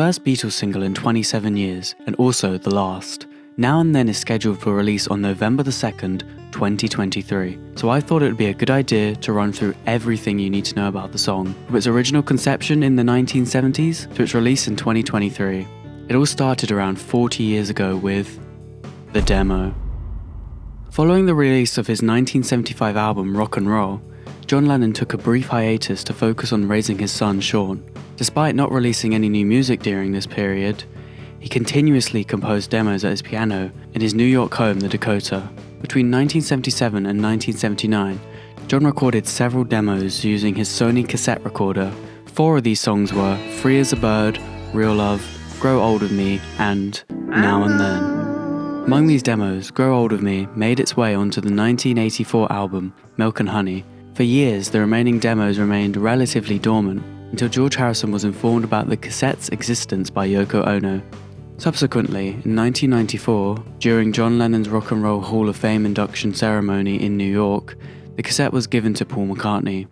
first Beatles single in 27 years, and also the last. Now and Then is scheduled for release on November the 2nd, 2023, so I thought it would be a good idea to run through everything you need to know about the song, from its original conception in the 1970s to its release in 2023. It all started around 40 years ago with the demo. Following the release of his 1975 album Rock and Roll, John Lennon took a brief hiatus to focus on raising his son Sean. Despite not releasing any new music during this period, he continuously composed demos at his piano in his New York home, the Dakota. Between 1977 and 1979, John recorded several demos using his Sony cassette recorder. 4 of these songs were Free as a Bird, Real Love, Grow Old of Me, and Now and Then. Among these demos, Grow Old of Me made its way onto the 1984 album Milk and Honey. For years, the remaining demos remained relatively dormant until George Harrison was informed about the cassette's existence by Yoko Ono. Subsequently, in 1994, during John Lennon's Rock and Roll Hall of Fame induction ceremony in New York, the cassette was given to Paul McCartney.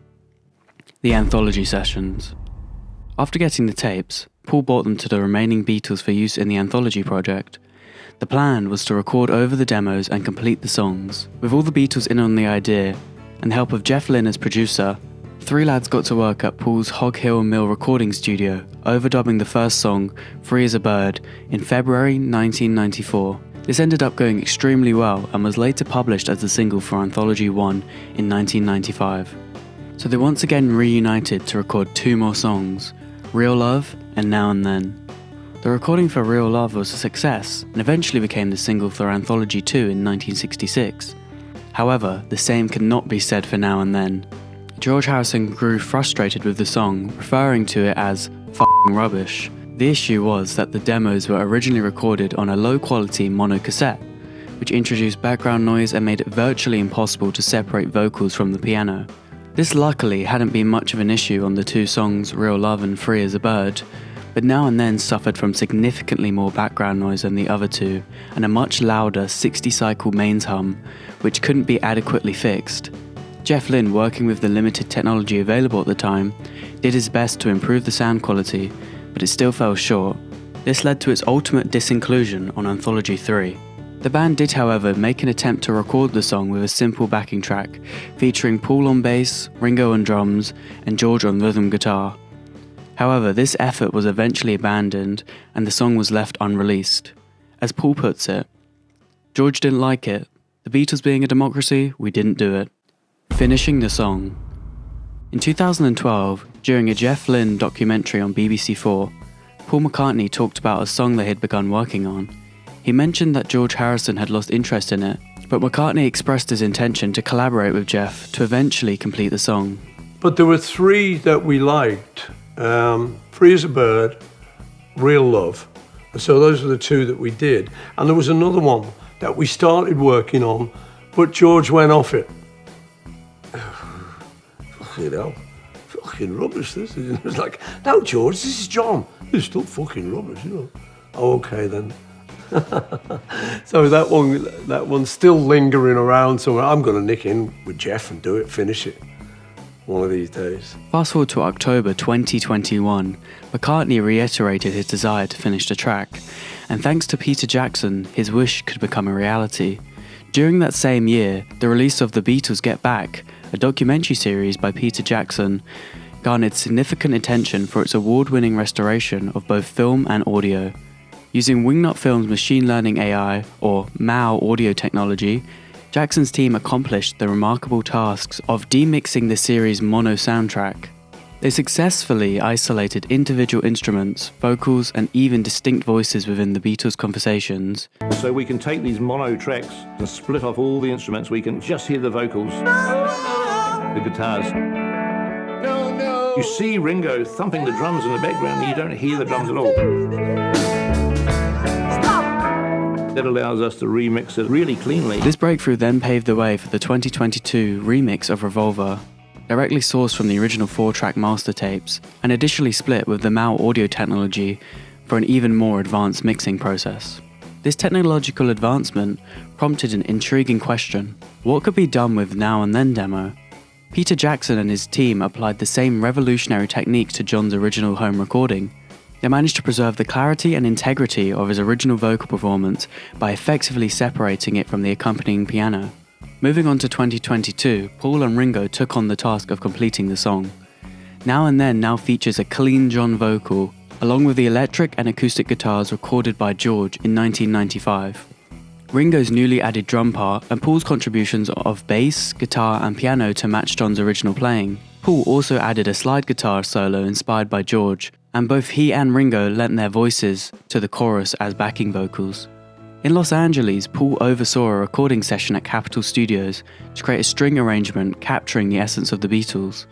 The Anthology Sessions. After getting the tapes, Paul brought them to the remaining Beatles for use in the Anthology project. The plan was to record over the demos and complete the songs. With all the Beatles in on the idea, and the help of Jeff Lynne as producer, 3 lads got to work at Paul's Hog Hill Mill recording studio, overdubbing the first song, Free as a Bird, in February 1994. This ended up going extremely well and was later published as the single for Anthology 1 in 1995. So they once again reunited to record 2 more songs, Real Love and Now and Then. The recording for Real Love was a success and eventually became the single for Anthology 2 in 1966. However, the same cannot be said for Now and Then. George Harrison grew frustrated with the song, referring to it as f***ing rubbish. The issue was that the demos were originally recorded on a low-quality mono cassette, which introduced background noise and made it virtually impossible to separate vocals from the piano. This luckily hadn't been much of an issue on the 2 songs Real Love and Free as a Bird, but Now and Then suffered from significantly more background noise than the other 2, and a much louder 60-cycle mains hum, which couldn't be adequately fixed. Jeff Lynne, working with the limited technology available at the time, did his best to improve the sound quality, but it still fell short. This led to its ultimate disinclusion on Anthology 3. The band did, however, make an attempt to record the song with a simple backing track, featuring Paul on bass, Ringo on drums, and George on rhythm guitar. However, this effort was eventually abandoned and the song was left unreleased. As Paul puts it, George didn't like it. The Beatles being a democracy, we didn't do it. Finishing the song. In 2012, during a Jeff Lynne documentary on BBC4, Paul McCartney talked about a song they had begun working on. He mentioned that George Harrison had lost interest in it, but McCartney expressed his intention to collaborate with Jeff to eventually complete the song. But there were 3 that we liked. Free as a Bird, Real Love. And so those were the 2 that we did. And there was another one that we started working on, but George went off it. Fucking hell, fucking rubbish this is. It was like, no George, this is John. It's still fucking rubbish, you know. Oh, okay then. So that one's still lingering around somewhere. I'm going to nick in with Jeff and do it, finish it. One of these days. Fast forward to October 2021, McCartney reiterated his desire to finish the track, and thanks to Peter Jackson, his wish could become a reality. During that same year, the release of The Beatles Get Back, a documentary series by Peter Jackson, garnered significant attention for its award-winning restoration of both film and audio. Using Wingnut Films' machine learning AI, or MAO audio technology, Jackson's team accomplished the remarkable tasks of demixing the series' mono soundtrack. They successfully isolated individual instruments, vocals, and even distinct voices within the Beatles' conversations. So we can take these mono tracks and split off all the instruments. We can just hear the vocals, the guitars. You see Ringo thumping the drums in the background, and you don't hear the drums at all. That allows us to remix it really cleanly. This breakthrough then paved the way for the 2022 remix of Revolver, directly sourced from the original 4-track master tapes, and additionally split with the MAO audio technology for an even more advanced mixing process. This technological advancement prompted an intriguing question: what could be done with Now and Then demo? Peter Jackson and his team applied the same revolutionary techniques to John's original home recording. They managed to preserve the clarity and integrity of his original vocal performance by effectively separating it from the accompanying piano. Moving on to 2022, Paul and Ringo took on the task of completing the song. Now and Then now features a clean John vocal, along with the electric and acoustic guitars recorded by George in 1995. Ringo's newly added drum part and Paul's contributions of bass, guitar and piano to match John's original playing. Paul also added a slide guitar solo inspired by George, and both he and Ringo lent their voices to the chorus as backing vocals. In Los Angeles, Paul oversaw a recording session at Capitol Studios to create a string arrangement capturing the essence of the Beatles.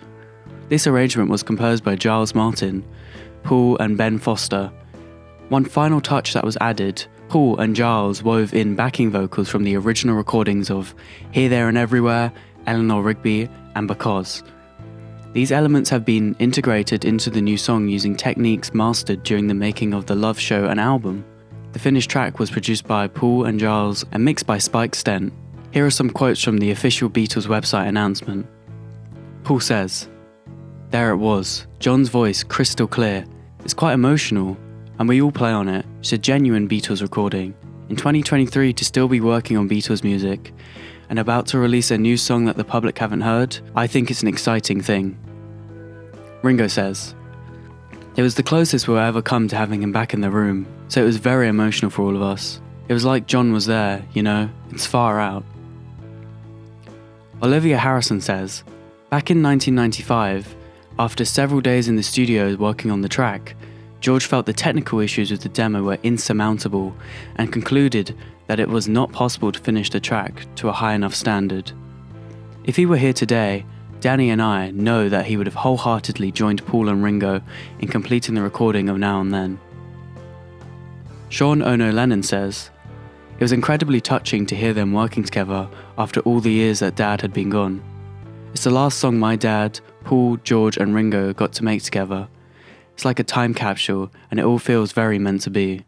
This arrangement was composed by Giles Martin, Paul and Ben Foster. One final touch that was added, Paul and Giles wove in backing vocals from the original recordings of Here, There and Everywhere, Eleanor Rigby and Because. These elements have been integrated into the new song using techniques mastered during the making of the Love Show and album. The finished track was produced by Paul and Giles and mixed by Spike Stent. Here are some quotes from the official Beatles website announcement. Paul says, "There it was, John's voice crystal clear. It's quite emotional, and we all play on it. It's a genuine Beatles recording. In 2023, to still be working on Beatles music and about to release a new song that the public haven't heard, I think it's an exciting thing." Ringo says, "It was the closest we'll ever come to having him back in the room, so it was very emotional for all of us. It was like John was there, you know, it's far out." Olivia Harrison says, "Back in 1995, after several days in the studio working on the track, George felt the technical issues with the demo were insurmountable and concluded that it was not possible to finish the track to a high enough standard. If he were here today, Danny and I know that he would have wholeheartedly joined Paul and Ringo in completing the recording of Now and Then." Sean Ono Lennon says, "It was incredibly touching to hear them working together after all the years that Dad had been gone. It's the last song my dad, Paul, George and Ringo got to make together. It's like a time capsule and it all feels very meant to be."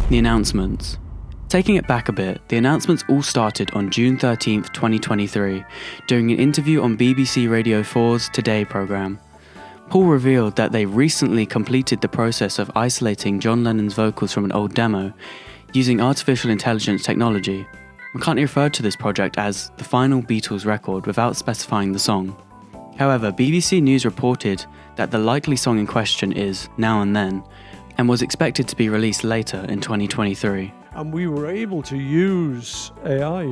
The announcements. Taking it back a bit, the announcements all started on June 13th, 2023, during an interview on BBC Radio 4's Today programme. Paul revealed that they recently completed the process of isolating John Lennon's vocals from an old demo using artificial intelligence technology. McCartney referred to this project as the final Beatles record without specifying the song. However, BBC News reported that the likely song in question is Now and Then, and was expected to be released later in 2023. And we were able to use AI,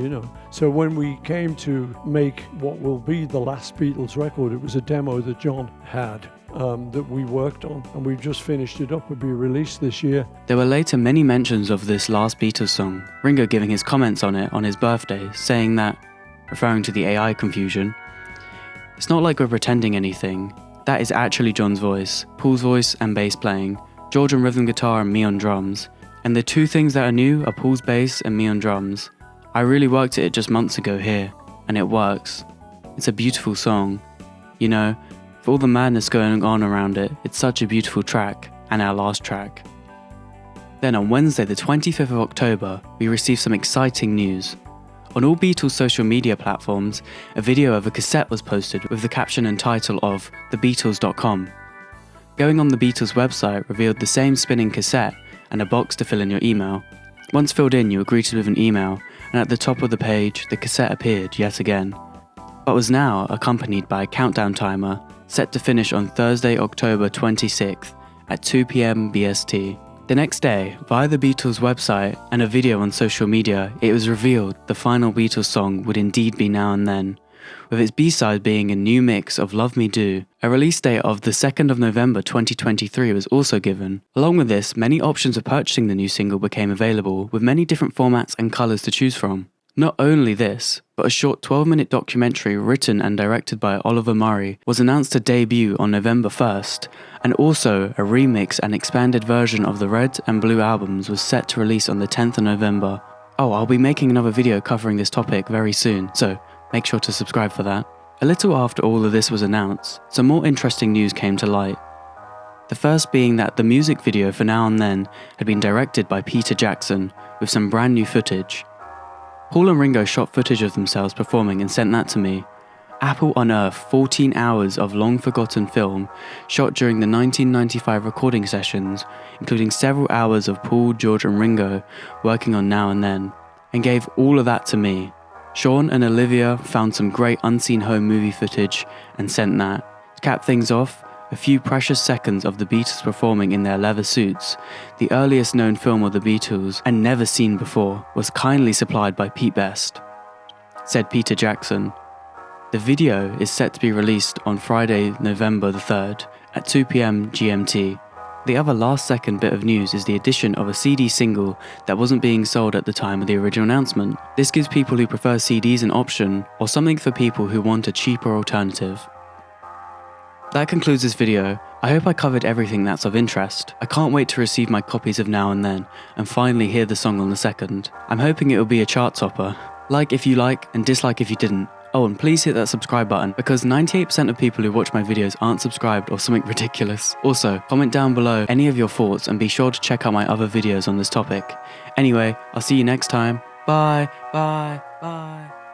So when we came to make what will be the last Beatles record, it was a demo that John had that we worked on, and we've just finished it up. It'll be released this year. There were later many mentions of this last Beatles song, Ringo giving his comments on it on his birthday, saying that, referring to the AI confusion, "It's not like we're pretending anything. That is actually John's voice, Paul's voice and bass playing, George on rhythm guitar and me on drums. And the two things that are new are Paul's bass and me on drums. I really worked at it just months ago here, and it works. It's a beautiful song. For all the madness going on around it, it's such a beautiful track, and our last track." Then on Wednesday the 25th of October, we received some exciting news. On all Beatles social media platforms, a video of a cassette was posted with the caption and title of thebeatles.com. Going on the Beatles website revealed the same spinning cassette and a box to fill in your email. Once filled in, you were greeted with an email, and at the top of the page, the cassette appeared yet again, but was now accompanied by a countdown timer set to finish on Thursday, October 26th at 2 p.m. BST. The next day, via the Beatles website and a video on social media, it was revealed the final Beatles song would indeed be Now and Then, with its B-side being a new mix of Love Me Do. A release date of the 2nd of November 2023 was also given. Along with this, many options of purchasing the new single became available, with many different formats and colours to choose from. Not only this, but a short 12-minute documentary written and directed by Oliver Murray was announced to debut on November 1st, and also a remix and expanded version of the Red and Blue albums was set to release on the 10th of November. I'll be making another video covering this topic very soon, so make sure to subscribe for that. A little after all of this was announced, some more interesting news came to light. The first being that the music video for Now and Then had been directed by Peter Jackson, with some brand new footage. Paul and Ringo shot footage of themselves performing and sent that to me, Apple unearthed 14 hours of long-forgotten film shot during the 1995 recording sessions, including several hours of Paul, George and Ringo working on Now and Then, and gave all of that to me. Sean and Olivia found some great unseen home movie footage and sent that. To cap things off, a few precious seconds of the Beatles performing in their leather suits, the earliest known film of the Beatles and never seen before, was kindly supplied by Pete Best. Said Peter Jackson. The video is set to be released on Friday, November the 3rd at 2 p.m. GMT. The other last-second bit of news is the addition of a CD single that wasn't being sold at the time of the original announcement. This gives people who prefer CDs an option, or something for people who want a cheaper alternative. That concludes this video. I hope I covered everything that's of interest. I can't wait to receive my copies of Now and Then, and finally hear the song on the 2nd. I'm hoping it will be a chart topper. Like if you like, and dislike if you didn't. Oh, and please hit that subscribe button, because 98% of people who watch my videos aren't subscribed or something ridiculous. Also, comment down below any of your thoughts and be sure to check out my other videos on this topic. Anyway, I'll see you next time. Bye, bye, bye.